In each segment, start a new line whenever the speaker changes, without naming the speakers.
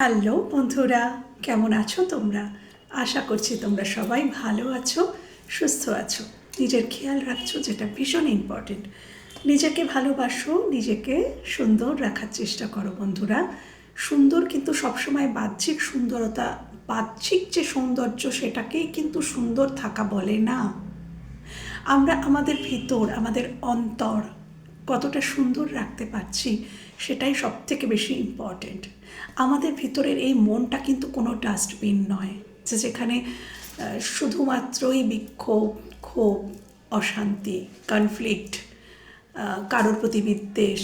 Hello বন্ধুরা, কেমন আছো তোমরা? আশা করছি তোমরা সবাই ভালো আছো, সুস্থ আছো, নিজের খেয়াল রাখছো, যেটা ভীষণ ইম্পর্টেন্ট। নিজেকে ভালোবাসো, নিজেকে সুন্দর রাখার চেষ্টা করো বন্ধুরা। সুন্দর কিন্তু সবসময় বাহ্যিক সুন্দরতা, বাহ্যিক যে সৌন্দর্য সেটাকেই কিন্তু সুন্দর থাকা বলে না। আমরা আমাদের ভিতর, আমাদের অন্তর কতটা সুন্দর রাখতে পারছি সেটাই সবথেকে বেশি ইম্পর্টেন্ট। আমাদের ভিতরের এই মনটা কিন্তু কোনো ডাস্টবিন নয় যে যেখানে শুধুমাত্রই বিক্ষোভ, ক্ষোভ, অশান্তি, কনফ্লিক্ট, কারোর প্রতি বিদ্বেষ,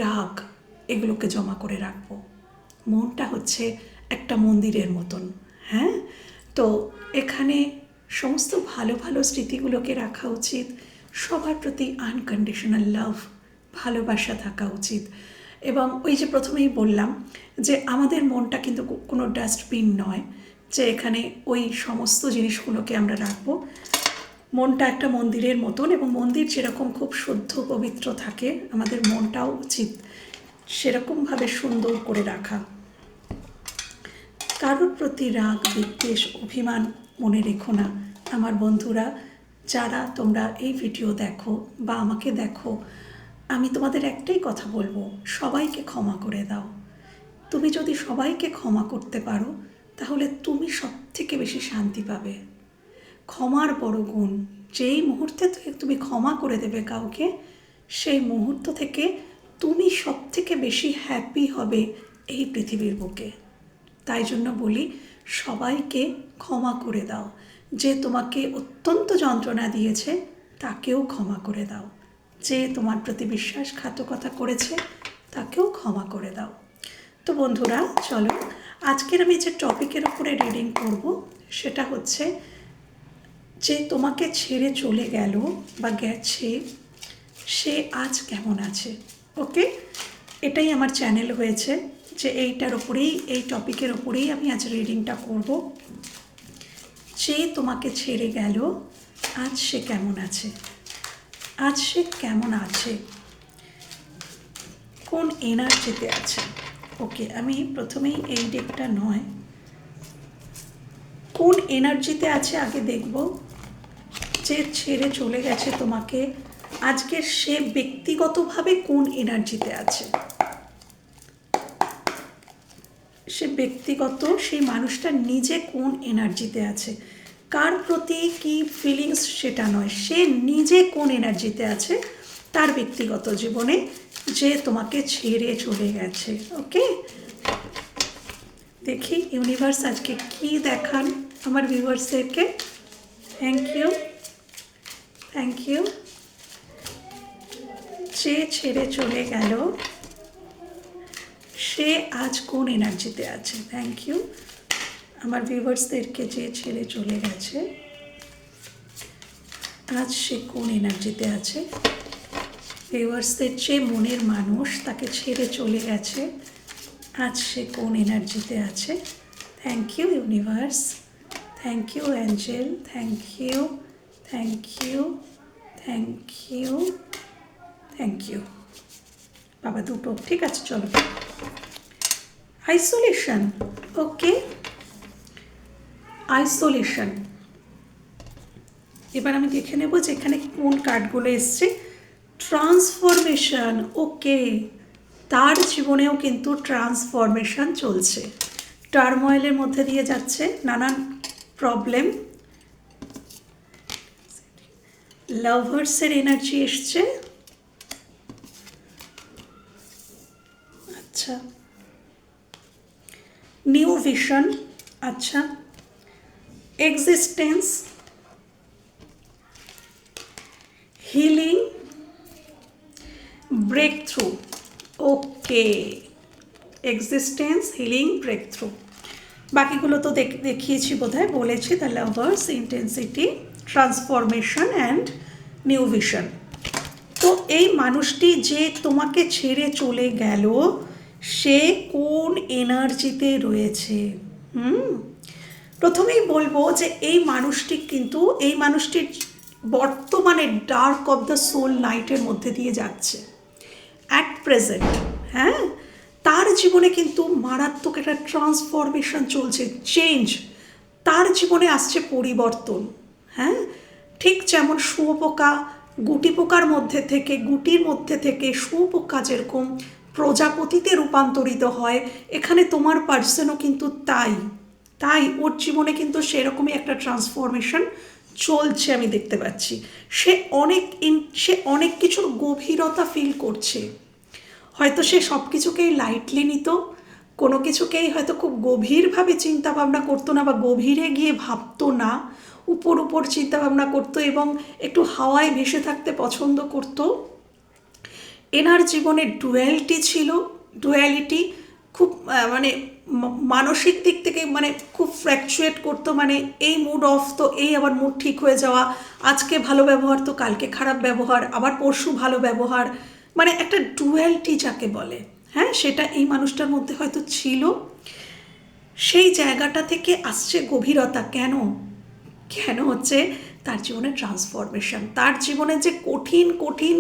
রাগ এগুলোকে জমা করে রাখবো। মনটা হচ্ছে একটা মন্দিরের মতন। হ্যাঁ, তো এখানে সমস্ত ভালো ভালো স্মৃতিগুলোকে রাখা উচিত। সবার প্রতি আনকন্ডিশনাল লাভ, ভালোবাসা থাকা উচিত। এবং ওই যে প্রথমেই বললাম যে আমাদের মনটা কিন্তু কোনো ডাস্টবিন নয় যে এখানে ওই সমস্ত জিনিসগুলোকে আমরা রাখবো। মনটা একটা মন্দিরের মতন, এবং মন্দির যেরকম খুব শুদ্ধ পবিত্র থাকে, আমাদের মনটাও উচিত সেরকমভাবে সুন্দর করে রাখা। কারোর প্রতি রাগ, বিদ্বেষ, অভিমান মনে রেখো না আমার বন্ধুরা। যারা তোমরা এই ভিডিও দেখো বা আমাকে দেখো, আমি তোমাদের একটাই কথা বলবো, সবাইকে ক্ষমা করে দাও। তুমি যদি সবাইকে ক্ষমা করতে পারো তাহলে তুমি সবথেকে বেশি শান্তি পাবে। ক্ষমার বড় গুণ। যেই মুহূর্তে তুমি ক্ষমা করে দেবে কাউকে, সেই মুহূর্ত থেকে তুমি সবথেকে বেশি হ্যাপি হবে এই পৃথিবীর বুকে। তাই জন্য বলি, সবাইকে ক্ষমা করে দাও। যে তোমাকে অত্যন্ত যন্ত্রণা দিয়েছে তাকেও ক্ষমা করে দাও। যে তোমার প্রতি বিশ্বাসঘাতকতা করেছে তাকেও ক্ষমা করে দাও। তো বন্ধুরা, চলো আজকের আমি যে টপিকের উপরে রিডিং করব সেটা হচ্ছে, যে তোমাকে ছেড়ে চলে গেল বা গেছে সে আজ কেমন আছে। ওকে, এটাই আমার চ্যানেল হয়েছে যে এইটার ওপরেই, এই টপিকের ওপরেই আমি আজ রিডিংটা করব। যে তোমাকে ছেড়ে গেল আজ সে কেমন আছে, আজ সে কেমন আছে, কোন এনার্জিতে আছে। ওকে, আমি প্রথমেই এই ডেকটা নয়, কোন এনার্জিতে আছে আগে দেখব। যে ছেড়ে চলে গেছে তোমাকে, আজকে সে ব্যক্তিগতভাবে কোন এনার্জিতে আছে। সে ব্যক্তিগত, সেই মানুষটা নিজে কোন এনার্জিতে আছে, কার প্রতি কি ফিলিংস সেটা নয়, সে নিজে কোন এনার্জিতে আছে তার ব্যক্তিগত জীবনে, যে তোমাকে ছেড়ে চলে গেছে। ওকে, দেখি ইউনিভার্স আজকে কি দেখান আমার ভিউয়ার্সদেরকে। Thank you, thank you. যে ছেড়ে চলে গেল সে আজ কোন এনার্জিতে আছে। থ্যাংক ইউ আমার ভিউয়ার্সদেরকে। যে ছেড়ে চলে গেছে আজ সে কোন এনার্জিতে আছে। ভিউয়ার্সদের যে মনের মানুষ তাকে ছেড়ে চলে গেছে, আজ সে কোন এনার্জিতে আছে। Thank you universe, thank you angel, thank you, thank you, thank you, thank you. বাবা দুটো, ঠিক আছে চলো। Isolation, okay, isolation. এবার আমি দেখে নেব যে এখানে কোন কার্ডগুলো এসছে। ট্রান্সফরমেশন, ওকে, তার জীবনেও কিন্তু ট্রান্সফরমেশন চলছে, টার্ময়েলের মধ্যে দিয়ে যাচ্ছে, নানান প্রবলেম। লাভার্সের এনার্জি এসছে। আচ্ছা, নিউ ভিশন, আচ্ছা, এক্সিস্টেন্স, হিলিং, ব্রেক থ্রু। ওকে, এক্সিস্টেন্স, হিলিং, ব্রেক থ্রু। বাকিগুলো তো দেখিয়েছি বোধহয়, বলেছি। The lovers, intensity, transformation and new vision. তো এই মানুষটি যে তোমাকে ছেড়ে চলে গেল সে কোন এনার্জিতে রয়েছে। প্রথমেই বলবো যে এই মানুষটি কিন্তু, এই মানুষটির বর্তমানে ডার্ক অফ দ্য সোল নাইটের মধ্যে দিয়ে যাচ্ছে অ্যাট প্রেজেন্ট। হ্যাঁ, তার জীবনে কিন্তু মারাত্মক একটা ট্রান্সফরমেশন চলছে, চেঞ্জ। তার জীবনে আসছে পরিবর্তন। হ্যাঁ, ঠিক যেমন শুঁয়োপোকা গুটি পোকার মধ্যে থেকে, গুটির মধ্যে থেকে শুঁয়োপোকা যেরকম প্রজাপতিতে রূপান্তরিত হয়, এখানে তোমার পার্সনও কিন্তু তাই। তাই ওর জীবনে কিন্তু সেরকমই একটা ট্রান্সফরমেশন চলছে, আমি দেখতে পাচ্ছি। সে অনেক কিছুর গভীরতা ফিল করছে। হয়তো সে সব কিছুকেই লাইটলি নিত, কোনো কিছুকেই হয়তো খুব গভীরভাবে চিন্তা ভাবনা করতো না, বা গভীরে গিয়ে ভাবতো না, উপর উপর চিন্তা ভাবনা করতো এবং একটু হাওয়ায় ভেসে থাকতে পছন্দ করতো। এনার জীবনে ডুয়ালিটি ছিল, ডুয়ালিটি খুব মানে মানসিক দিক থেকে মানে খুব ফ্ল্যাকচুয়েট করতো, মানে এই মুড অফ তো এই আবার মুড ঠিক হয়ে যাওয়া, আজকে ভালো ব্যবহার তো কালকে খারাপ ব্যবহার, আবার পরশু ভালো ব্যবহার, মানে একটা ডুয়ালিটি যাকে বলে, হ্যাঁ, সেটা এই মানুষটার মধ্যে হয়তো ছিল। সেই জায়গাটা থেকে আসছে গভীরতা। কেন কেন হচ্ছে তার জীবনে ট্রান্সফরমেশন, তার জীবনে যে কঠিন কঠিন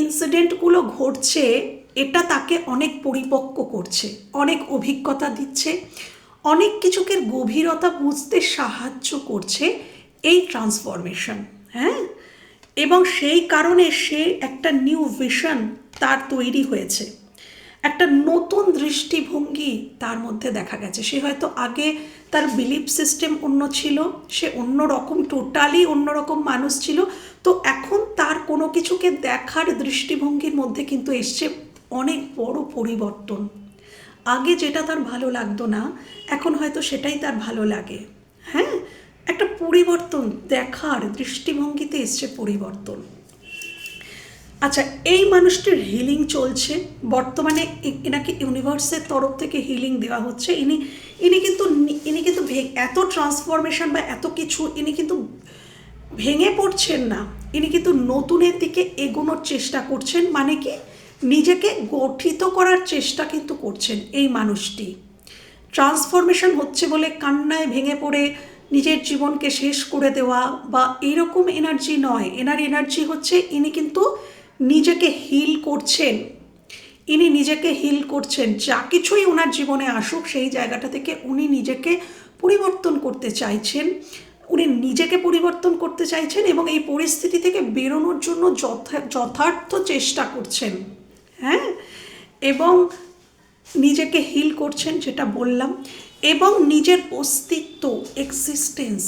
ইনসিডেন্টগুলো ঘটছে, এটা তাকে অনেক পরিপক্ক করছে, অনেক অভিজ্ঞতা দিচ্ছে, অনেক কিছুকে গভীরতা বুঝতে সাহায্য করছে এই ট্রান্সফরমেশন। হ্যাঁ, এবং সেই কারণে সে একটা নিউ ভিশন তার তৈরি হয়েছে, একটা নতুন দৃষ্টিভঙ্গি তার মধ্যে দেখা গেছে। সে হয়তো আগে তার বিলিফ সিস্টেম অন্য ছিল, সে অন্য রকম, টোটালি অন্যরকম মানুষ ছিল। তো এখন তার কোনো কিছুকে দেখার দৃষ্টিভঙ্গির মধ্যে কিন্তু এসছে অনেক বড় পরিবর্তন। আগে যেটা তার ভালো লাগতো না, এখন হয়তো সেটাই তার ভালো লাগে। হ্যাঁ, একটা পরিবর্তন, দেখার দৃষ্টিভঙ্গিতে এসছে পরিবর্তন। আচ্ছা, এই মানুষটির হিলিং চলছে বর্তমানে, এনাকে ইউনিভার্সের তরফ থেকে হিলিং দেওয়া হচ্ছে। ইনি কিন্তু এত ট্রান্সফরমেশন বা এত কিছু, ইনি কিন্তু ভেঙে পড়ছেন না, ইনি কিন্তু নতুনের দিকে এগোনোর চেষ্টা করছেন। মানে কি, নিজেকে গঠিত করার চেষ্টা কিন্তু করছেন এই মানুষটি। ট্রান্সফরমেশন হচ্ছে বলে কান্নায় ভেঙে পড়ে নিজের জীবনকে শেষ করে দেওয়া বা এরকম এনার্জি নয়। এনার এনার্জি হচ্ছে ইনি কিন্তু নিজেকে হিল করছেন, ইনি নিজেকে হিল করছেন। যা কিছুই ওনার জীবনে আসুক, সেই জায়গাটা থেকে উনি নিজেকে পরিবর্তন করতে চাইছেন, উনি নিজেকে পরিবর্তন করতে চাইছেন এবং এই পরিস্থিতি থেকে বেরোনোর জন্য যথার্থ চেষ্টা করছেন। হ্যাঁ, এবং নিজেকে হিল করছেন, যেটা বললাম, এবং নিজের অস্তিত্ব, এক্সিস্টেন্স,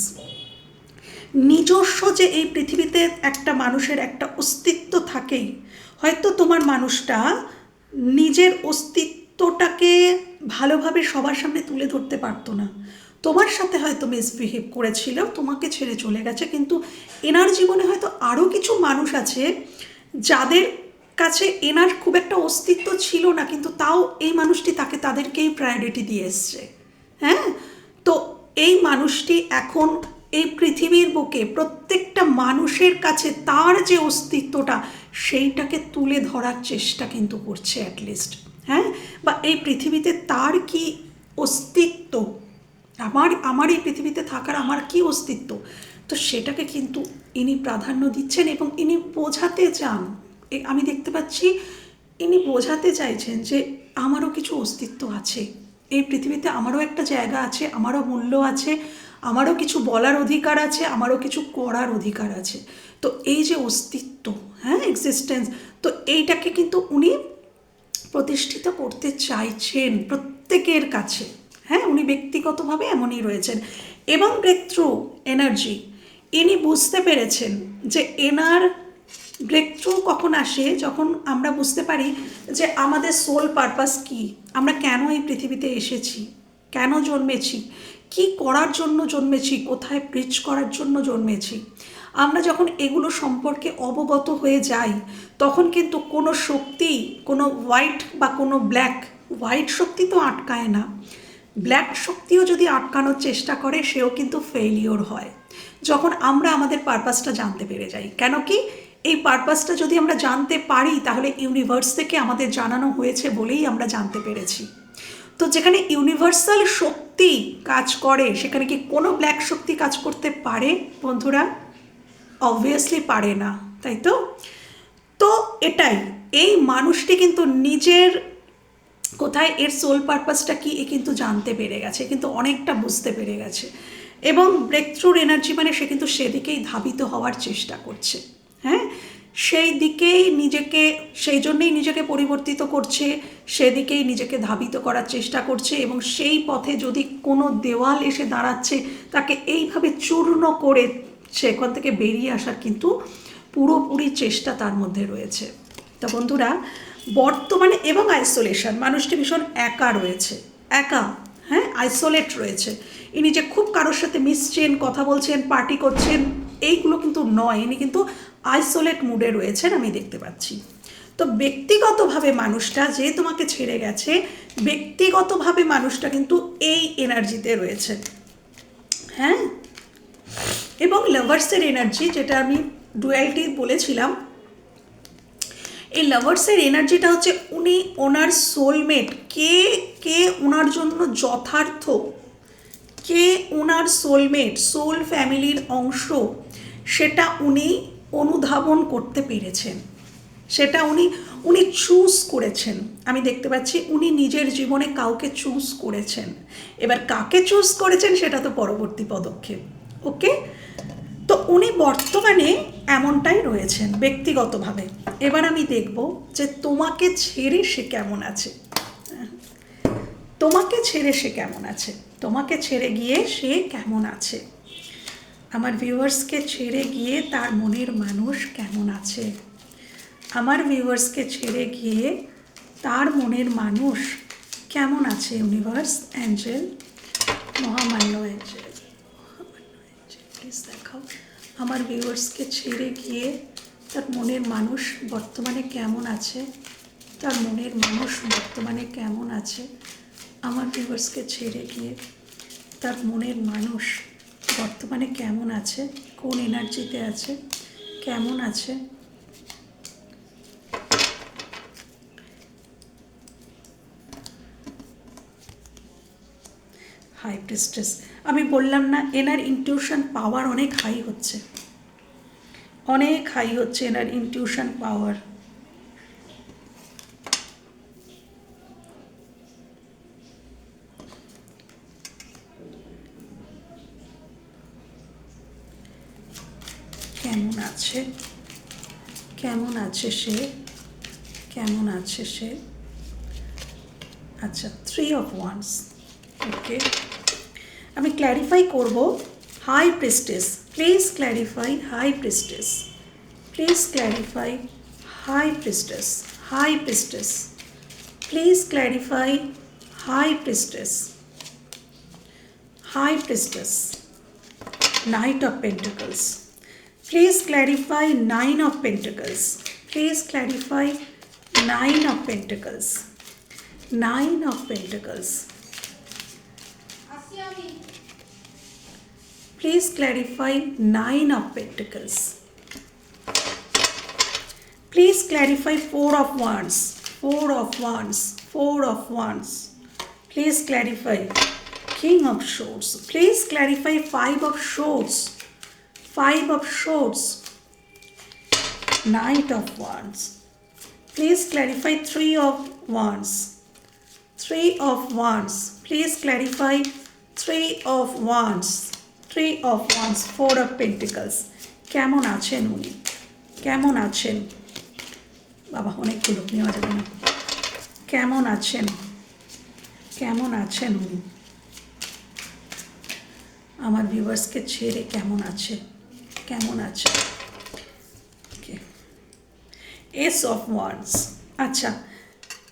নিজস্ব যে এই পৃথিবীতে একটা মানুষের একটা অস্তিত্ব থাকেই। হয়তো তোমার মানুষটা নিজের অস্তিত্বটাকে ভালোভাবে সবার সামনে তুলে ধরতে পারতো না, তোমার সাথে হয়তো মিসবিহেভ করেছিল, তোমাকে ছেড়ে চলে গেছে, কিন্তু এনার জীবনে হয়তো আরও কিছু মানুষ আছে যাদের কাছে এনার খুব একটা অস্তিত্ব ছিল না, কিন্তু তাও এই মানুষটি তাদেরকেই প্রায়োরিটি দিয়ে এসছে। হ্যাঁ, তো এই মানুষটি এখন এই পৃথিবীর বুকে প্রত্যেকটা মানুষের কাছে তার যে অস্তিত্বটা, সেইটাকে তুলে ধরার চেষ্টা কিন্তু করছে অ্যাটলিস্ট। হ্যাঁ, বা এই পৃথিবীতে তার কি অস্তিত্ব, আমার এই পৃথিবীতে থাকার আমার কি অস্তিত্ব, তো সেটাকে কিন্তু ইনি প্রাধান্য দিচ্ছেন এবং ইনি বোঝাতে চান, আমি দেখতে পাচ্ছি ইনি বোঝাতে চাইছেন যে আমারও কিছু অস্তিত্ব আছে এই পৃথিবীতে, আমারও একটা জায়গা আছে, আমারও মূল্য আছে, আমারও কিছু বলার অধিকার আছে, আমারও কিছু করার অধিকার আছে। তো এই যে অস্তিত্ব, হ্যাঁ, এক্সিস্টেন্স, তো এইটাকে কিন্তু উনি প্রতিষ্ঠিত করতে চাইছেন প্রত্যেকের কাছে। হ্যাঁ, উনি ব্যক্তিগতভাবে এমনই রয়েছেন। এবং ব্রেক থ্রু এনার্জি, ইনি বুঝতে পেরেছেন যে এনার ব্রেক থ্রু কখন আসে, যখন আমরা বুঝতে পারি যে আমাদের সোল পারপাস কী, আমরা কেন এই পৃথিবীতে এসেছি, কেন জন্মেছি, কি করার জন্য জন্মেছি, কোথায় প্রিচ করার জন্য জন্মেছি। আমরা যখন এগুলো সম্পর্কে অবগত হয়ে যাই, তখন কিন্তু কোনো শক্তি, কোনো হোয়াইট বা কোনো ব্ল্যাক, হোয়াইট শক্তি তো আটকায় না, ব্ল্যাক শক্তিও যদি আটকানোর চেষ্টা করে সেও কিন্তু ফেইলিওর হয় যখন আমরা আমাদের পারপাসটা জানতে পেরে যাই। কেন কি, এই পারপাসটা যদি আমরা জানতে পারি, তাহলে ইউনিভার্স থেকে আমাদের জানানো হয়েছে বলেই আমরা জানতে পেরেছি। তো যেখানে ইউনিভার্সাল শক্তি কাজ করে, সেখানে কি কোনো ব্ল্যাক শক্তি কাজ করতে পারে বন্ধুরা? অবভিয়াসলি পারে না, তাই তো? তো এটাই, এই মানুষটি কিন্তু নিজের কোথায় এর সোল পারপাসটা কি এ কিন্তু জানতে পেরে গেছে, কিন্তু অনেকটা বুঝতে পেরে গেছে, এবং ব্রেক থ্রুর এনার্জি মানে সে কিন্তু সেদিকেই ধাবিত হওয়ার চেষ্টা করছে। হ্যাঁ, সেই দিকেই নিজেকে, সেই জন্যেই নিজেকে পরিবর্তিত করছে, সেদিকেই নিজেকে ধাবিত করার চেষ্টা করছে, এবং সেই পথে যদি কোনো দেওয়াল এসে দাঁড়াচ্ছে তাকে এইভাবে চূর্ণ করে সেখান থেকে বেরিয়ে আসার কিন্তু পুরোপুরি চেষ্টা তার মধ্যে রয়েছে। তো বন্ধুরা, বর্তমানে এবং আইসোলেশন, মানুষটি ভীষণ একা রয়েছে, একা, হ্যাঁ, আইসোলেট রয়েছে। ইনি যে খুব কারোর সাথে মিশছেন, কথা বলছেন, পার্টি করছেন, এইগুলো কিন্তু নয়, ইনি কিন্তু আইসোলেট মুডে রয়েছেন, আমি দেখতে পাচ্ছি। তো ব্যক্তিগতভাবে মানুষটা যে তোমাকে ছেড়ে গেছে, ব্যক্তিগতভাবে মানুষটা কিন্তু এই এনার্জিতে রয়েছে। হ্যাঁ, এবং লাভার্সের এনার্জি, যেটা আমি ডুয়ালিটি বলেছিলাম, এই লাভার্সের এনার্জিটা হচ্ছে উনি ওনার সোলমেট, কে কে ওনার জন্য যথার্থ, কে ওনার সোলমেট, সোল ফ্যামিলির অংশ, সেটা উনি অনুধাবন করতে পেরেছেন, সেটা উনি চুজ করেছেন। আমি দেখতে পাচ্ছি উনি নিজের জীবনে কাউকে চুজ করেছেন। এবার কাকে চুজ করেছেন সেটা তো পরবর্তী পদক্ষেপ। ওকে, তো উনি বর্তমানে এমনটাই রয়েছেন ব্যক্তিগতভাবে। এবার আমি দেখব যে তোমাকে ছেড়ে সে কেমন আছে, তোমাকে ছেড়ে সে কেমন আছে, তোমাকে ছেড়ে গিয়ে সে কেমন আছে, আমার ভিউয়ার্সকে ছেড়ে গিয়ে তার মনের মানুষ কেমন আছে, আমার ভিউয়ার্সকে ছেড়ে গিয়ে তার মনের মানুষ কেমন আছে। ইউনিভার্স, অ্যাঞ্জেল, মহামান্য অ্যাঞ্জেল, প্লিজ দেখাও আমার ভিউয়ার্সকে ছেড়ে গিয়ে তার মনের মানুষ বর্তমানে কেমন আছে, তার মনের মানুষ বর্তমানে কেমন আছে, আমার ভিউয়ার্সকে ছেড়ে গিয়ে তার মনের মানুষ বর্তমানে কেমন আছে, কোন এনার্জিতে আছে, কেমন আছে। হাই প্রিস্টেস, আমি বললাম না এনার ইনটিউশন পাওয়ার অনেক হাই হচ্ছে, অনেক হাই হচ্ছে এনার ইনটিউশন পাওয়ার। কেমন আছে, কেমন আছে সে, কেমন আছে সে। আচ্ছা, 3 of Wands, ওকে, আমি ক্ল্যারিফাই করব। High priestess, please clarify, high priestess, please clarify, high priestess, high priestess, please clarify, high priestess, high priestess, knight of pentacles, please clarify 9 of Pentacles, please clarify 9 of Pentacles, 9 of Pentacles, please clarify 9 of Pentacles, please clarify 4 of Wands, 4 of Wands, 4 of Wands, please clarify King of Swords, please clarify 5 of Swords, 5 of Swords, Knight of Wands, please clarify 3 of Wands, 3 of Wands, please clarify 3 of Wands, 3 of Wands, 4 of Pentacles, কেমন আছেন উনি, কেমন আছেন, বাবা অনেকগুলো নেওয়া যাবে না, কেমন আছেন, কেমন আছেন উনি, আমার ভিউয়ার্সকে ছেড়ে কেমন আছে, কেমন আছে। ওকে, এস অফ ওয়ান্স। আচ্ছা,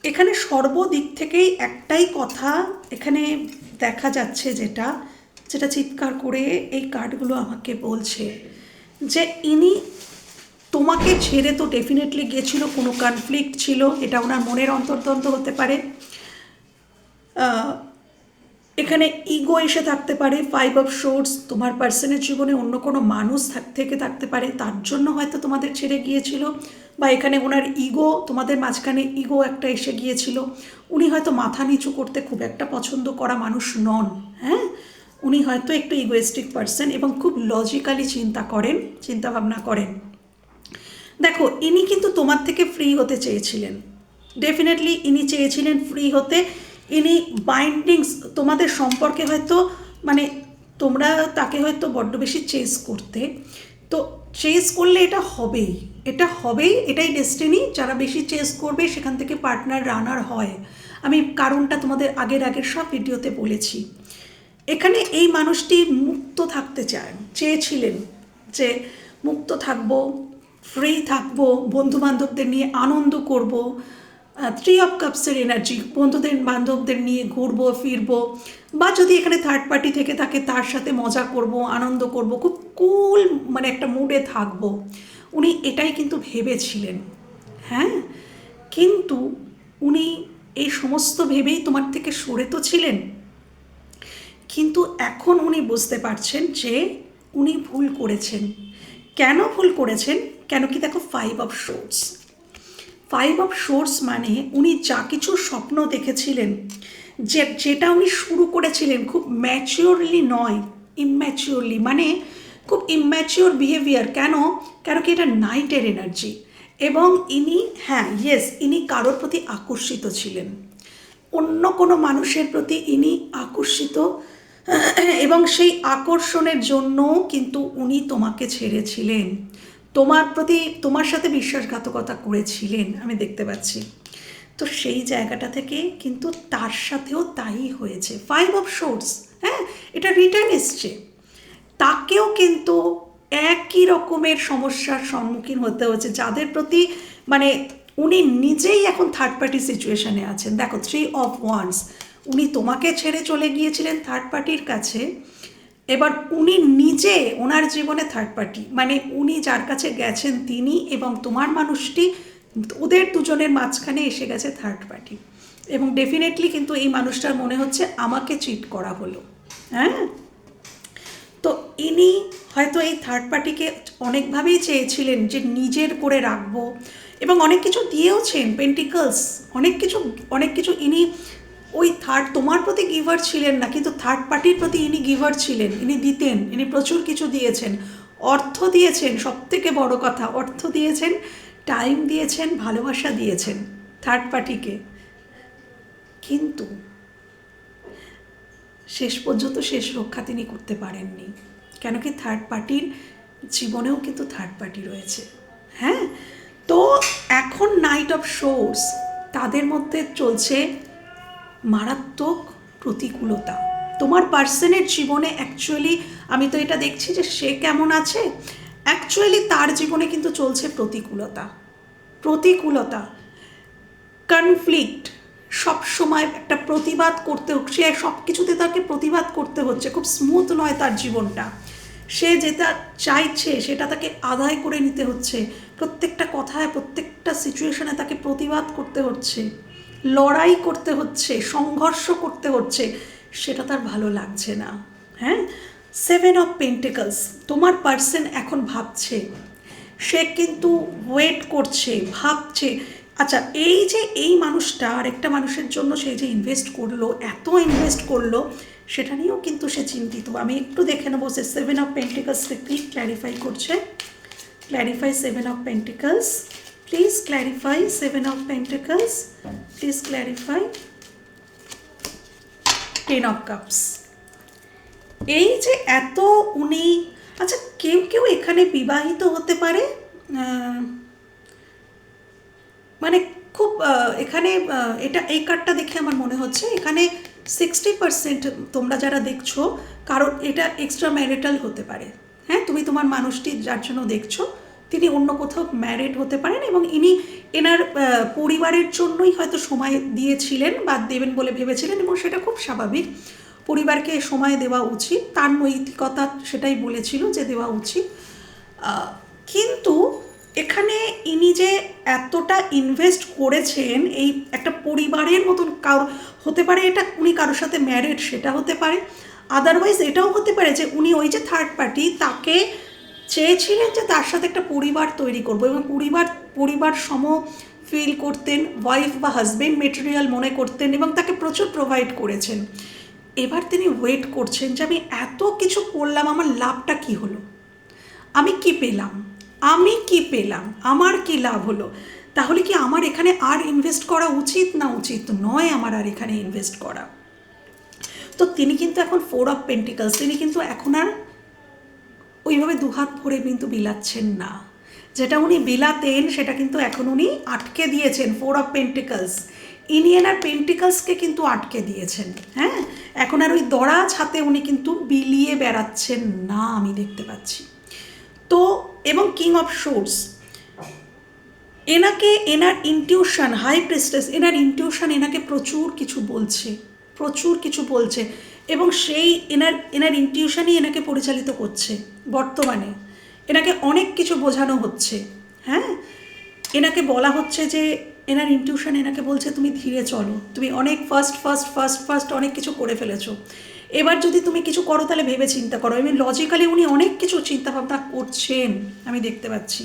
এখানে সর্বদিক থেকেই একটাই কথা এখানে দেখা যাচ্ছে, যেটা যেটা চিৎকার করে এই কার্ডগুলো আমাকে বলছে, যে ইনি তোমাকে ছেড়ে তো ডেফিনেটলি গিয়েছিল, কোনো কনফ্লিক্ট ছিল, এটা ওনার মনের অন্তর্দ্বন্দ্ব হতে পারে, এখানে ইগো এসে থাকতে পারে, 5 অফ সোর্স, তোমার পার্সনের জীবনে অন্য কোনো মানুষ থেকে থাকতে পারে, তার জন্য হয়তো তোমাদের ছেড়ে গিয়েছিল, বা এখানে ওনার ইগো, তোমাদের মাঝখানে ইগো একটা এসে গিয়েছিল। উনি হয়তো মাথা নিচু করতে খুব একটা পছন্দ করা মানুষ নন, হ্যাঁ, উনি হয়তো একটু ইগোয়েস্টিক পার্সন এবং খুব লজিক্যালি চিন্তা করেন, চিন্তাভাবনা করেন। দেখো, ইনি কিন্তু তোমার থেকে ফ্রি হতে চেয়েছিলেন, ডেফিনেটলি ইনি চেয়েছিলেন ফ্রি হতে। ইনি বাইন্ডিংস তোমাদের সম্পর্কে হয়তো মানে তোমরা তাকে হয়তো বড্ড বেশি চেস করতে, তো চেস করলে এটা হবেই, এটা হবেই, এটাই ডেস্টিনি। যারা বেশি চেস করবে সেখান থেকে পার্টনার রানার হয়। আমি কারণটা তোমাদের আগের সব ভিডিওতে বলেছি। এখানে এই মানুষটি মুক্ত থাকতে চেয়েছিলেন, যে মুক্ত থাকবো, ফ্রি থাকবো, বন্ধু বান্ধবদের নিয়ে আনন্দ করব, 3 of Cups-এর এনার্জি, বন্ধুদের বান্ধবদের নিয়ে ঘুরবো ফিরবো, বা যদি এখানে থার্ড পার্টি থেকে থাকে তার সাথে মজা করব, আনন্দ করব, খুব কুল মানে একটা মুডে থাকবো। উনি এটাই কিন্তু ভেবেছিলেন। হ্যাঁ, কিন্তু উনি এই সমস্ত ভেবেই তোমার থেকে সরে তো ছিলেন, কিন্তু এখন উনি বুঝতে পারছেন যে উনি ভুল করেছেন। কেন ভুল করেছেন? কেন কি দেখো, 5 of Swords, 5 of Swords মানে উনি যা কিছু স্বপ্ন দেখেছিলেন, যেটা উনি শুরু করেছিলেন খুব ম্যাচিওরলি নয়, ইম্যাচিওরলি, মানে খুব ইম্যাচিওর বিহেভিয়ার। কেন? কি এটা নাইটের এনার্জি, এবং ইনি, হ্যাঁ ইয়েস, ইনি কারোর প্রতি আকর্ষিত ছিলেন, অন্য কোনো মানুষের প্রতি ইনি আকর্ষিত, এবং সেই আকর্ষণের জন্য কিন্তু উনি তোমাকে ছেড়েছিলেন, তোমার সাথে বিশ্বাসঘাতকতা করেছিলেন, আমি দেখতে পাচ্ছি। তো সেই জায়গাটা থেকে কিন্তু তার সাথেও তাই হয়েছে। 5 of Swords, হ্যাঁ, এটা রিটার্ন এসছে, তাকেও কিন্তু একই রকমের সমস্যার সম্মুখীন হতে হচ্ছে, যাদের প্রতি মানে উনি নিজেই এখন থার্ড পার্টি সিচুয়েশনে আছেন। দেখো 3 of Wands, উনি তোমাকে ছেড়ে চলে গিয়েছিলেন থার্ড পার্টির কাছে, এবার উনি নিজে ওনার জীবনে থার্ড পার্টি, মানে উনি যার কাছে গেছেন তিনি এবং তোমার মানুষটি, ওদের দুজনের মাঝখানে এসে গেছে থার্ড পার্টি, এবং ডেফিনেটলি কিন্তু এই মানুষটার মনে হচ্ছে আমাকে চিট করা হলো। হ্যাঁ, তো ইনি হয়তো এই থার্ড পার্টিকে অনেকভাবেই চেয়েছিলেন যে নিজের করে রাখবো, এবং অনেক কিছু দিয়েওছেন, পেন্টিকলস, অনেক কিছু ইনি ওই তোমার প্রতি গিভার ছিলেন না, কিন্তু থার্ড পার্টির প্রতি ইনি গিভার ছিলেন, ইনি দিতেন, ইনি প্রচুর কিছু দিয়েছেন, অর্থ দিয়েছেন, সবথেকে বড় কথা অর্থ দিয়েছেন, টাইম দিয়েছেন, ভালোবাসা দিয়েছেন থার্ড পার্টিকে, কিন্তু শেষ পর্যন্ত শেষ রক্ষা তিনি করতে পারেননি। কেন কি থার্ড পার্টির জীবনেও কিন্তু থার্ড পার্টি রয়েছে। হ্যাঁ, তো এখন নাইট অফ সোর্স, তাদের মধ্যে চলছে মারাত্মক প্রতিকূলতা। তোমার পার্সনের জীবনে অ্যাকচুয়ালি আমি তো এটা দেখছি যে সে কেমন আছে, অ্যাকচুয়ালি তার জীবনে কিন্তু চলছে প্রতিকূলতা, কনফ্লিক্ট, সব সময় একটা প্রতিবাদ করতে হচ্ছে, সব কিছুতে তাকে প্রতিবাদ করতে হচ্ছে, খুব স্মুথ নয় তার জীবনটা, সে যেটা চাইছে সেটা তাকে আদায় করে নিতে হচ্ছে, প্রত্যেকটা কথায় প্রত্যেকটা সিচুয়েশনে তাকে প্রতিবাদ করতে হচ্ছে, লড়াই করতে হচ্ছে, সংঘর্ষ করতে হচ্ছে, সেটা তার ভালো লাগছে না। হ্যাঁ, 7 of Pentacles, তোমার পার্সন এখন ভাবছে, সে কিন্তু ওয়েট করছে, ভাবছে, আচ্ছা এই যে এই মানুষটা আরেকটা মানুষের জন্য সে যে ইনভেস্ট করলো, এত ইনভেস্ট করলো, সেটা নিয়েও কিন্তু সে চিন্তিত। আমি একটু দেখে নেবো সে 7 of Pentacles কি ক্ল্যারিফাই করছে। Clarify 7 of Pentacles, please clarify 7 of Pentacles, please clarify 10 of Cups। এই যে এত উনি, আচ্ছা কেউ এখানে বিবাহিত হতে পারে, মানে খুব এখানে এটা এই কার্ডটা দেখে আমার মনে হচ্ছে এখানে 60% তোমরা যারা দেখছো, কারণ এটা এক্সট্রা ম্যারিটাল হতে পারে। হ্যাঁ, তুমি তোমার মানুষটি যার জন্য দেখছো তিনি অন্য কোথাও ম্যারিড হতে পারেন, এবং এনার পরিবারের জন্যই হয়তো সময় দিয়েছিলেন বা দেবেন বলে ভেবেছিলেন, এবং সেটা খুব স্বাভাবিক, পরিবারকে সময় দেওয়া উচিত, তার নৈতিকতা সেটাই বলেছিল যে দেওয়া উচিত। কিন্তু এখানে ইনি যে এতটা ইনভেস্ট করেছেন এই একটা পরিবারের মতন, কারো হতে পারে এটা উনি কারোর সাথে ম্যারিড, সেটা হতে পারে, আদারওয়াইজ এটাও হতে পারে যে উনি ওই যে থার্ড পার্টি তাকে চেয়েছিলেন যে তার সাথে একটা পরিবার তৈরি করবো, এবং পরিবার সম ফিল করতেন, ওয়াইফ বা হাজবেন্ড মেটেরিয়াল মনে করতেন, এবং তাকে প্রচুর প্রোভাইড করেছেন। এবার তিনি ওয়েট করছেন যে আমি এত কিছু করলাম, আমার লাভটা কি হলো, আমি কি পেলাম, আমার কি লাভ হলো। তাহলে কি আমার এখানে আর ইনভেস্ট করা উচিত না উচিত নয় আমার আর এখানে ইনভেস্ট করা? তো তিনি কিন্তু এখন 4 অফ পেন্টিকলস, তিনি কিন্তু এখন আর ওইভাবে দুহাত ভরে কিন্তু বিলাচ্ছেন না। যেটা উনি বিলাতেন সেটা কিন্তু এখন উনি আটকে দিয়েছেন। 4 অফ পেন্টিকলস, ইনি এনার পেন্টিকলসকে কিন্তু আটকে দিয়েছেন। হ্যাঁ, এখন আর ওই দরাজ হাতে উনি কিন্তু বিলিয়ে বেড়াচ্ছেন না, আমি দেখতে পাচ্ছি। তো এবং কিং অফ সোর্স, এনাকে এনার ইনটিউশন, হাই প্রিস্টেস, এনার ইনটিউশন এনাকে প্রচুর কিছু বলছে, প্রচুর কিছু বলছে, এবং সেই এনার ইনটিউশনই এনাকে পরিচালিত করছে বর্তমানে। এনাকে অনেক কিছু বোঝানো হচ্ছে। হ্যাঁ, এনাকে বলা হচ্ছে যে এনার ইনটিউশন এনাকে বলছে তুমি ধীরে চলো, তুমি অনেক ফার্স্ট অনেক কিছু করে ফেলেছো, এবার যদি তুমি কিছু করো তাহলে ভেবে চিন্তা করো। এবং লজিক্যালি উনি অনেক কিছু চিন্তাভাবনা করছেন, আমি দেখতে পাচ্ছি।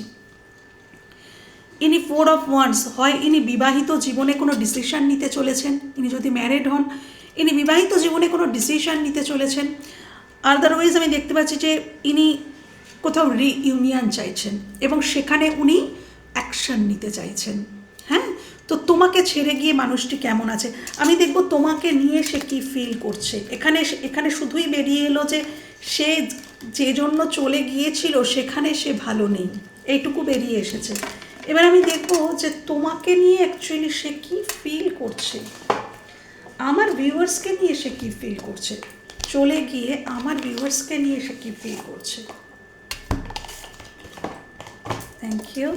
ইনি 4 অফ ওয়ান্স, হয় ইনি বিবাহিত জীবনে কোনো ডিসিশন নিতে চলেছেন, ইনি যদি ম্যারিড হন ইনি বিবাহিত জীবনে কোনো ডিসিশন নিতে চলেছেন। আদারওয়াইজ আমি দেখতে পাচ্ছি যে ইনি কোথাও রিইউনিয়ন চাইছেন এবং সেখানে উনি অ্যাকশন নিতে চাইছেন। হ্যাঁ, তো তোমাকে ছেড়ে গিয়ে মানুষটি কেমন আছে আমি দেখব, তোমাকে নিয়ে সে কী ফিল করছে। এখানে শুধুই বেরিয়ে এলো যে সে যে জন্য চলে গিয়েছিল সেখানে সে ভালো নেই, এইটুকু বেরিয়ে এসেছে। এবার আমি দেখব যে তোমাকে নিয়ে অ্যাকচুয়ালি সে কী ফিল করছে, আমার ভিউয়ার্সকে নিয়ে সে কী ফিল করছে, চলে গিয়ে আমার ভিউয়ার্সকে নিয়ে সে কী ফিল করছে। Thank you.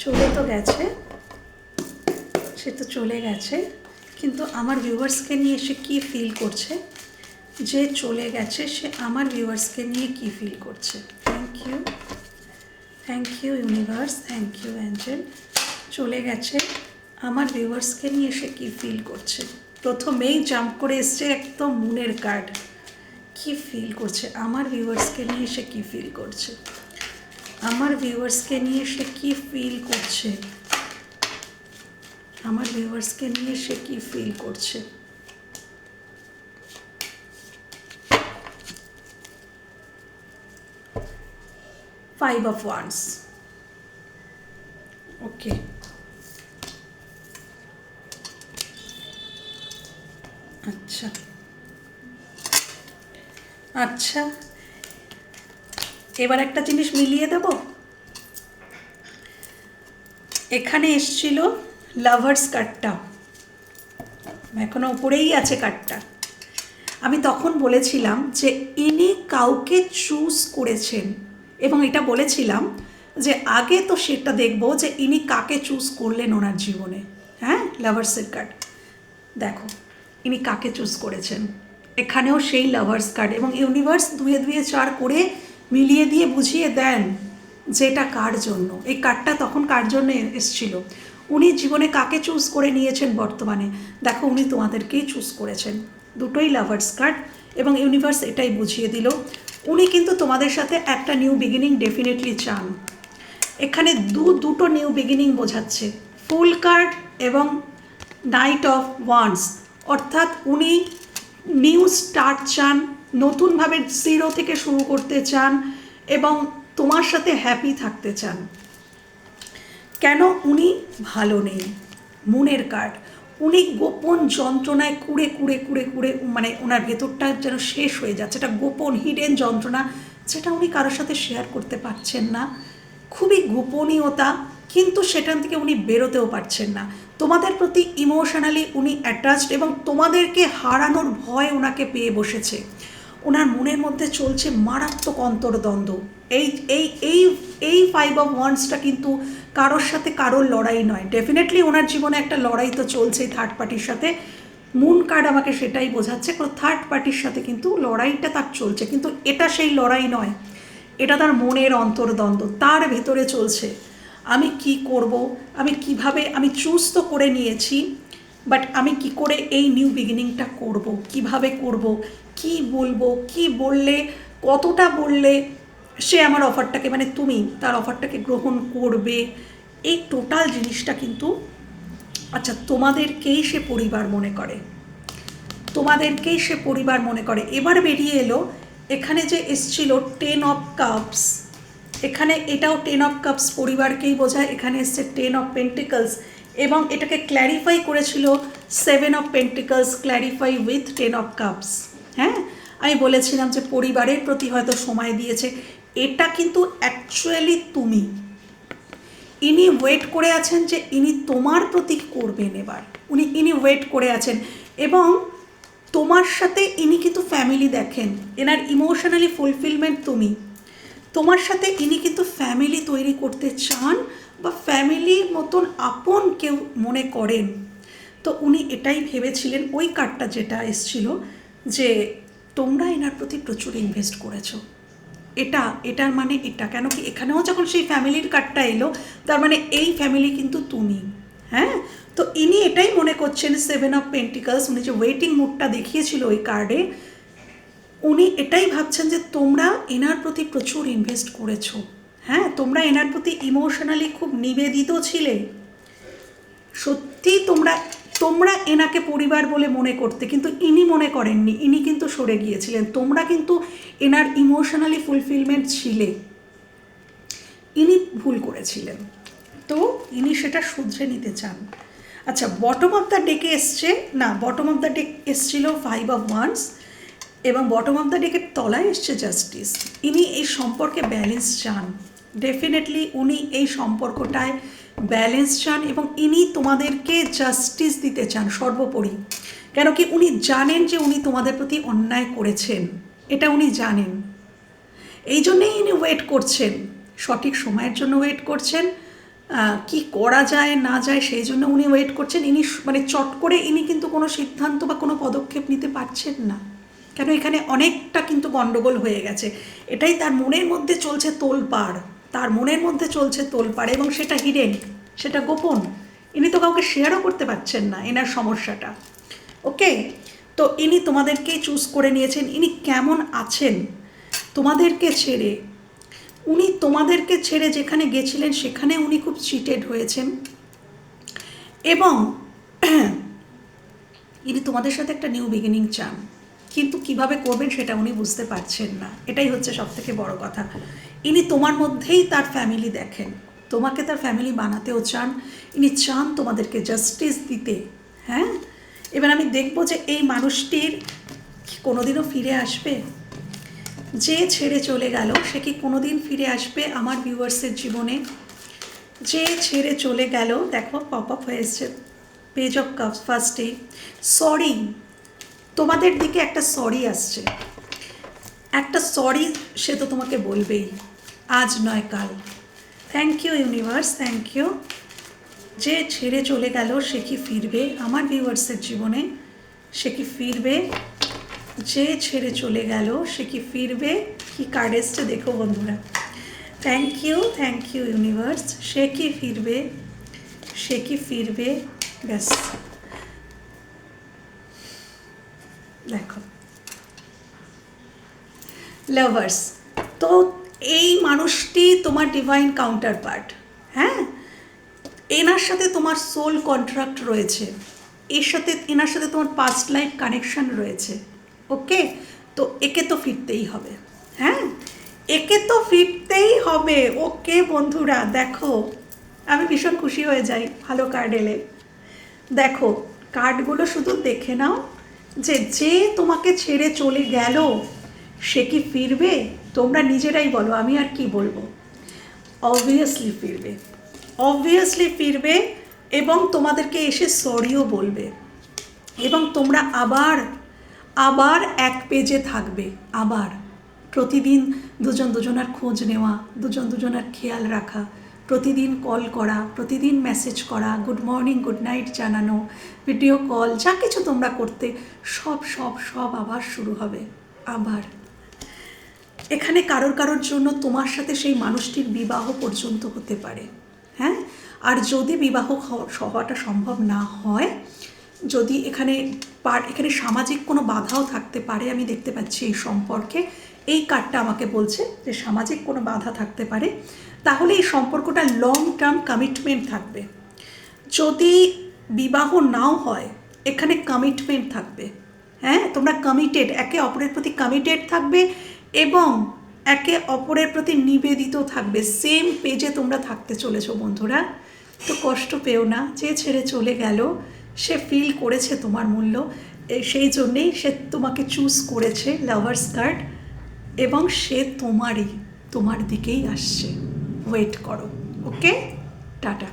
চলে তো গেছে, সে তো চলে গেছে, কিন্তু আমার ভিউয়ার্সকে নিয়ে সে কী ফিল করছে, যে চলে গেছে সে আমার ভিউয়ার্সকে নিয়ে কী ফিল করছে। Thank you universe, thank you angel. চলে গেছে, আমার ভিউয়ার্সকে নিয়ে সে কী ফিল করছে। প্রথমেই জাম্প করে এসছে একদম মুনের কার্ড, কী ফিল করছে আমার ভিউয়ার্সকে নিয়ে সে কী ফিল করছে, আমার ভিউয়ার্সকে নিয়ে সে কী ফিল করছে, আমার ভিউয়ার্সকে নিয়ে সে কী ফিল করছে। ফাইভ অফ ওয়ান্স, ওকে। আচ্ছা আচ্ছা, এবার একটা জিনিস মিলিয়ে দেব। এখানে এসছিল লাভার্স কার্ডটা, এখনো উপরেই আছে কার্ডটা। আমি তখন বলেছিলাম যে ইনি কাউকে চুজ করেছেন, এবং এটা বলেছিলাম যে আগে তো সেটা দেখব যে ইনি কাকে চুজ করলেন ওনার জীবনে। হ্যাঁ, লাভার্সের কার্ড দেখো, ইনি কাকে চুজ করেছেন, এখানেও সেই লাভার্স কার্ড, এবং ইউনিভার্স 2 2 4 করে মিলিয়ে দিয়ে বুঝিয়ে দেন যে এটা কার জন্য। এই কার্ডটা তখন কার জন্য এসেছিল, উনি জীবনে কাকে চুজ করে নিয়েছেন বর্তমানে। দেখো, উনি তোমাদেরকেই চুজ করেছেন, দুটোই লাভার্স কার্ড, এবং ইউনিভার্স এটাই বুঝিয়ে দিল উনি কিন্তু তোমাদের সাথে একটা নিউ বিগিনিং ডেফিনেটলি চান। এখানে দুটো নিউ বিগিনিং বোঝাচ্ছে, ফুল কার্ড এবং নাইট অফ ওয়ান্স, অর্থাৎ উনি নিউ স্টার্ট চান, নতুনভাবে 0 থেকে শুরু করতে চান এবং তোমার সাথে হ্যাপি থাকতে চান। কেন উনি ভালো নেই, মুনের কার্ড, উনি গোপন যন্ত্রণায় কুড়ে কুড়ে কুড়ে কুড়ে মানে ওনার ভেতরটা যেন শেষ হয়ে যাচ্ছে, এটা গোপন হিডেন যন্ত্রণা যেটা উনি কারোর সাথে শেয়ার করতে পারছেন না, খুবই গোপনীয়তা, কিন্তু সেখান থেকে উনি বেরোতেও পারছেন না। তোমাদের প্রতি ইমোশনালি উনি অ্যাটাচড এবং তোমাদেরকে হারানোর ভয় ওনাকে পেয়ে বসেছে। ওনার মনের মধ্যে চলছে মারাত্মক অন্তর্দ্বন্দ্ব। এই এই এই এই 5 অফ ওয়ান্সটা কিন্তু কারোর সাথে কারোর লড়াই নয়, ডেফিনেটলি ওনার জীবনে একটা লড়াই তো চলছেই থার্ড পার্টির সাথে। মুন কার্ড আমাকে সেটাই বোঝাচ্ছে, কোনো থার্ড পার্টির সাথে কিন্তু লড়াইটা তার চলছে, কিন্তু এটা সেই লড়াই নয়, এটা তার মনের অন্তর্দ্বন্দ্ব, তার ভেতরে চলছে। আমি কি করব, আমি কিভাবে, আমি চুজ তো করে নিয়েছি, বাট আমি কি করে এই নিউ বিগিনিংটা করব, কিভাবে করব, কি বলবো, কি বললে, কতটা বললে সে আমার অফারটাকে, মানে তুমি তার অফারটাকে গ্রহণ করবে, এই টোটাল জিনিসটা কিন্তু আচ্ছা তোমাদেরকেই সে পরিবার মনে করে, তোমাদেরকেই সে পরিবার মনে করে। এবার বেরিয়ে এলো এখানে যে এসছিল 10 অফ কাপস, এখানে এটাও 10 অফ কাপস পরিবারকেই বোঝায়, এখানে এসছে 10 অফ পেন্টিকলস এবং এটাকে ক্ল্যারিফাই করেছিল 7 of pentacles clarify with 10 of cups. হ্যাঁ, আমি বলেছিলাম যে পরিবারের প্রতি হয়তো সময় দিয়েছে, এটা কিন্তু অ্যাকচুয়ালি তুমি, ইনি ওয়েট করে আছেন যে ইনি তোমার প্রতি করবেন, এবার ইনি ওয়েট করে আছেন এবং তোমার সাথে ইনি কিন্তু ফ্যামিলি দেখেন, এনার ইমোশনালি ফুলফিলমেন্ট তুমি, তোমার সাথে ইনি কিন্তু ফ্যামিলি তৈরি করতে চান বা ফ্যামিলির মতন আপন কেউ মনে করেন। তো উনি এটাই ভেবেছিলেন, ওই কার্ডটা যেটা এসছিল যে তোমরা এনার প্রতি প্রচুর ইনভেস্ট করেছো, এটার মানে এটা, কেন কি এখানেও যখন সেই ফ্যামিলির কার্ডটা এলো তার মানে এই ফ্যামিলি কিন্তু তুমি। হ্যাঁ, তো ইনি এটাই মনে করছেন 7 অফ পেন্টিকলস, উনি যে ওয়েটিং মুডটা দেখিয়েছিল ওই কার্ডে, উনি এটাই ভাবছেন যে তোমরা এনার প্রতি প্রচুর ইনভেস্ট করেছো। হ্যাঁ, তোমরা এনার প্রতি ইমোশনালি খুব নিবেদিত ছিলে, সত্যি তোমরা এনাকে পরিবার বলে মনে করতে, কিন্তু ইনি মনে করেননি, ইনি কিন্তু সরে গিয়েছিলেন, তোমরা কিন্তু এনার ইমোশনালি ফুলফিলমেন্ট ছিলে, ইনি ভুল করেছিলেন, তো ইনি সেটা শুধরে নিতে চান। আচ্ছা, বটম অফ দ্য ডেকে এসছে না, বটম অফ দ্য ডেক এসছিল 5 অফ ওয়ান্স এবং বটম অফ দ্য ডেকের তলায় এসছে জাস্টিস। ইনি এই সম্পর্কে ব্যালেন্স চান, ডেফিনেটলি উনি এই সম্পর্কটায় ব্যালেন্স চান এবং ইনি তোমাদেরকে জাস্টিস দিতে চান সর্বোপরি, কেন কি উনি জানেন যে উনি তোমাদের প্রতি অন্যায় করেছেন, এটা উনি জানেন, এই জন্যেই ইনি ওয়েট করছেন, সঠিক সময়ের জন্য ওয়েট করছেন, কি করা যায় না যায় সেই জন্য উনি ওয়েট করছেন। ইনি মানে চট করে ইনি কিন্তু কোনো সিদ্ধান্ত বা কোনো পদক্ষেপ নিতে পারছেন না, কেন এখানে অনেকটা কিন্তু গণ্ডগোল হয়ে গেছে, এটাই তার মনের মধ্যে চলছে তোলপাড়, তার মনের মধ্যে চলছে তোলপাড় এবং সেটা হিডেন, সেটা গোপন, ইনি তো কাউকে শেয়ারও করতে পারছেন না এনার সমস্যাটা। ওকে, তো ইনি তোমাদেরকেই চুজ করে নিয়েছেন, ইনি কেমন আছেন তোমাদেরকে ছেড়ে, উনি তোমাদেরকে ছেড়ে যেখানে গেছিলেন সেখানে উনি খুব চিটেড হয়েছেন এবং ইনি তোমাদের সাথে একটা নিউ বিগিনিং চান, কিন্তু কিভাবে করবেন সেটা উনি বুঝতে পারছেন না, এটাই হচ্ছে সবথেকে বড় কথা। ইনি তোমার মধ্যেই তার ফ্যামিলি দেখেন, তোমাকে তার ফ্যামিলি বানাতেও চান, ইনি চান তোমাদেরকে জাস্টিস দিতে। হ্যাঁ, এবার আমি দেখব যে এই মানুষটির কোনোদিনও ফিরে আসবে, যে ছেড়ে চলে গেল সে কি কোনোদিন ফিরে আসবে আমার ভিউয়ার্সের জীবনে, যে ছেড়ে চলে গেল, দেখো পপ আপ হয়ে এসছে পেজ অফ কাপস ফার্স্টে, সরি, তোমাদের দিকে একটা সরি আসছে, একটা সরি সে তো তোমাকে বলবেই, আজ নয় কাল। Thank you universe, thank you. যে ছেড়ে চলে গেল সে কি ফিরবে আমার ভিউয়ার্সের জীবনে, সে কি ফিরবে, যে ছেড়ে চলে গেল সে কি ফিরবে, কি কার্ড এসছে দেখো বন্ধুরা, থ্যাংক ইউ ইউনিভার্স, সে কি ফিরবে, সে কি ফিরবে, ব্যাস দেখো লাভার্স, তো এই মানুষটি তোমার ডিভাইন কাউন্টার পার্ট। হ্যাঁ, এনার সাথে তোমার সোল কন্ট্রাক্ট রয়েছে, এনার সাথে তোমার পাস্ট লাইফ কানেকশন রয়েছে। ওকে, তো একে তো ফিরতেই হবে। হ্যাঁ, একে তো ফিরতেই হবে। ওকে বন্ধুরা, দেখো আমি ভীষণ খুশি হয়ে যাই ভালো কার্ড এলে। দেখো কার্ডগুলো শুধু দেখে নাও যে তোমাকে ছেড়ে চলে গেল সে কি ফিরবে, তোমরা নিজেরাই বলো, আমি আর কি বলবো। অবভিয়াসলি ফিরবে, অবভিয়াসলি ফিরবে এবং তোমাদেরকে এসে সরিও বলবে এবং তোমরা আবার এক পেজে থাকবে, আবার প্রতিদিন দুজন দুজনার খোঁজ নেওয়া, দুজনার খেয়াল রাখা, প্রতিদিন কল করা, প্রতিদিন মেসেজ করা, গুড মর্নিং গুড নাইট জানানো, ভিডিও কল, যা কিছু তোমরা করতে সব সব সব আবার শুরু হবে। আবার এখানে কারোর জন্য তোমার সাথে সেই মানুষটির বিবাহ পর্যন্ত হতে পারে। হ্যাঁ, আর যদি বিবাহ হওয়াটা সম্ভব না হয়, যদি এখানে সামাজিক কোনো বাধাও থাকতে পারে, আমি দেখতে পাচ্ছি এই সম্পর্কে, এই কার্ডটা আমাকে বলছে যে সামাজিক কোনো বাধা থাকতে পারে, তাহলে এই সম্পর্কটা লং টার্ম কমিটমেন্ট থাকবে। যদি বিবাহ নাও হয় এখানে কমিটমেন্ট থাকবে। হ্যাঁ, তোমরা কমিটেড, একে অপরের প্রতি কমিটেড থাকবে এবং একে অপরের প্রতি নিবেদিত থাকবে, সেম পেজে তোমরা থাকতে চলেছো বন্ধুরা। তো কষ্ট পেও না, যে ছেড়ে চলে গেল সে ফিল করেছে তোমার মূল্য, সেই জন্যেই সে তোমাকে চুজ করেছে লাভার্স কার্ড, এবং সে তোমার দিকেই আসছে। ওয়েট করো, ওকে, টাটা।